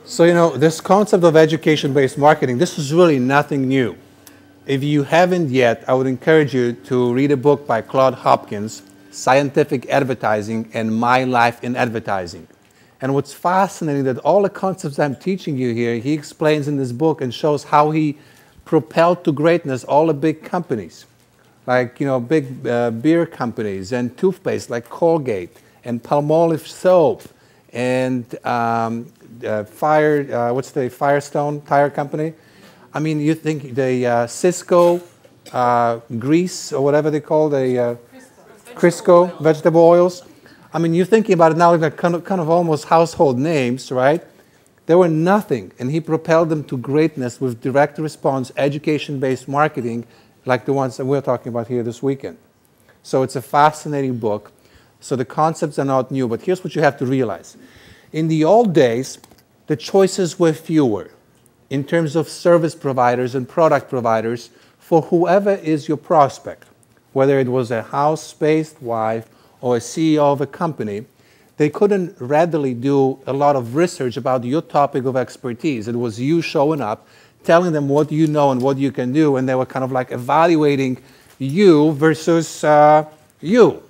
So, this concept of education-based marketing, this is really nothing new. If you haven't yet, I would encourage you to read a book by Claude Hopkins, Scientific Advertising and My Life in Advertising. And what's fascinating that all the concepts I'm teaching you here, he explains in this book and shows how he propelled to greatness all the big companies, like, big beer companies and toothpaste like Colgate and Palmolive soap and what's the Firestone tire company? I mean, you think the Cisco grease or whatever they call the Crisco vegetable oils. I mean, you're thinking about it now, like kind of almost household names, right? They were nothing, and he propelled them to greatness with direct response, education-based marketing, like the ones that we're talking about here this weekend. So it's a fascinating book. So the concepts are not new, but here's what you have to realize. In the old days, the choices were fewer in terms of service providers and product providers for whoever is your prospect, whether it was a house-based wife or a CEO of a company. They couldn't readily do a lot of research about your topic of expertise. It was you showing up, telling them what you know and what you can do, and they were kind of like evaluating you versus you.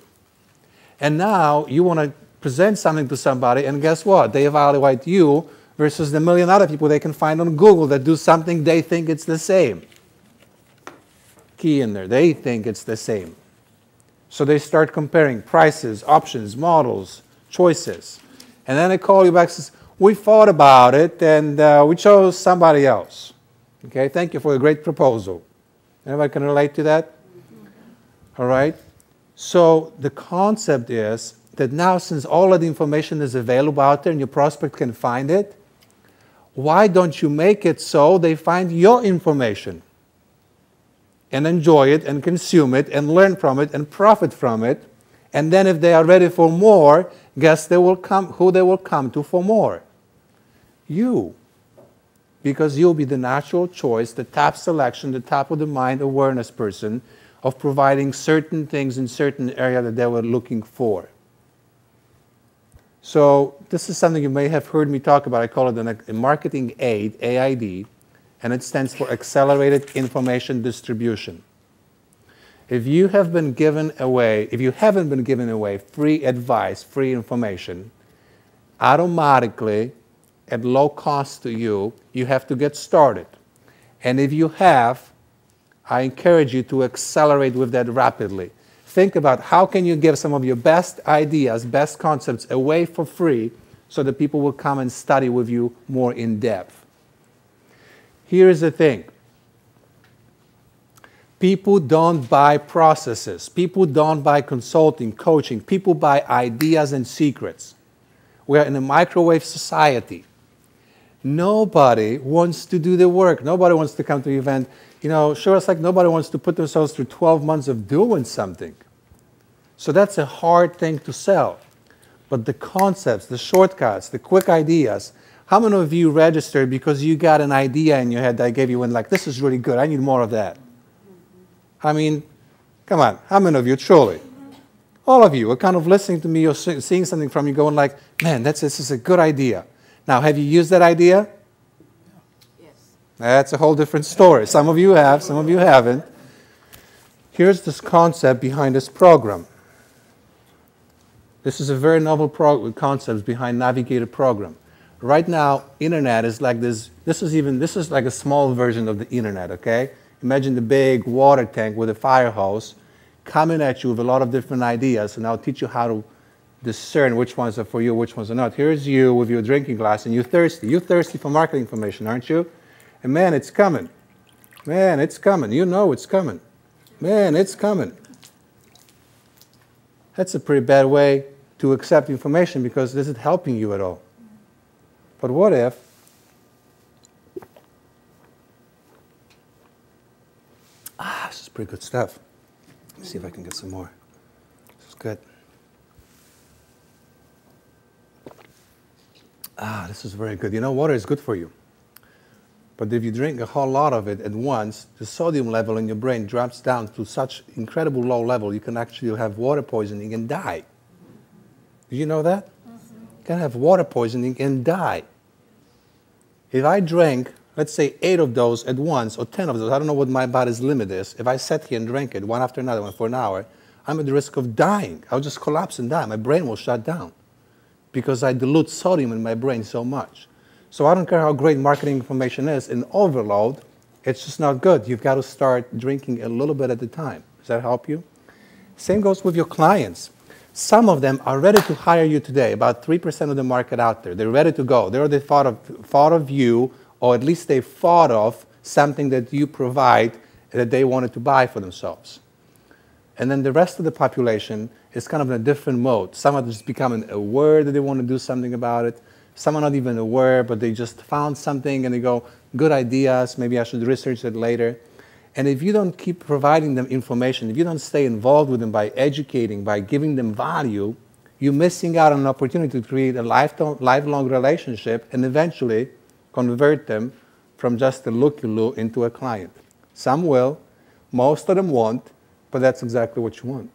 And now you want to present something to somebody, and guess what? They evaluate you versus the million other people they can find on Google that do something they think it's the same. Key in there, they think it's the same. So they start comparing prices, options, models, choices. And then they call you back and says, we thought about it and we chose somebody else. Okay, thank you for a great proposal. Anybody can relate to that? All right. So the concept is that now, since all of the information is available out there and your prospect can find it, why don't you make it so they find your information and enjoy it and consume it and learn from it and profit from it? And then if they are ready for more, guess who they will come to for more? You. Because you'll be the natural choice, the top selection, the top of the mind awareness person of providing certain things in certain area that they were looking for. So this is something you may have heard me talk about. I call it a marketing aid, AID, and it stands for Accelerated Information Distribution. If you haven't been given away free advice, free information, automatically, at low cost to you, you have to get started. And if you have, I encourage you to accelerate with that rapidly. Think about how can you give some of your best ideas, best concepts away for free so that people will come and study with you more in depth. Here's the thing. People don't buy processes. People don't buy consulting, coaching. People buy ideas and secrets. We are in a microwave society. Nobody wants to do the work. Nobody wants to come to the event. Sure, it's like nobody wants to put themselves through 12 months of doing something. So that's a hard thing to sell. But the concepts, the shortcuts, the quick ideas, how many of you registered because you got an idea in your head that I gave you and like, this is really good, I need more of that? I mean, come on, how many of you truly? All of you are kind of listening to me or seeing something from you going like, man, this is a good idea. Now, have you used that idea? Yes. That's a whole different story. Some of you have, some of you haven't. Here's this concept behind this program. This is a very novel concept behind Navigator program. Right now, internet is like this. This is like a small version of the internet, okay? Imagine the big water tank with a fire hose coming at you with a lot of different ideas, and I'll teach you how to discern which ones are for you, which ones are not. Here's you with your drinking glass, and you're thirsty. You're thirsty for marketing information, aren't you? And man, it's coming. Man, it's coming. You know it's coming. Man, it's coming. That's a pretty bad way to accept information because this isn't helping you at all. But what if this is pretty good stuff. Let me see if I can get some more. This is good. This is very good. Water is good for you. But if you drink a whole lot of it at once, the sodium level in your brain drops down to such incredible low level, you can actually have water poisoning and die. Did you know that? You can have water poisoning and die. If I drank, let's say 8 of those at once, or 10 of those, I don't know what my body's limit is. If I sat here and drank it one after another one for an hour, I'm at the risk of dying. I'll just collapse and die. My brain will shut down because I dilute sodium in my brain so much. So I don't care how great marketing information is, in overload, it's just not good. You've got to start drinking a little bit at a time. Does that help you? Same goes with your clients. Some of them are ready to hire you today, about 3% of the market out there. They're ready to go. They already thought of you, or at least they thought of something that you provide that they wanted to buy for themselves. And then the rest of the population is kind of in a different mode. Some are just becoming aware that they want to do something about it. Some are not even aware, but they just found something and they go, good ideas, maybe I should research it later. And if you don't keep providing them information, if you don't stay involved with them by educating, by giving them value, you're missing out on an opportunity to create a lifelong relationship and eventually convert them from just a looky-loo into a client. Some will, most of them won't, but that's exactly what you want.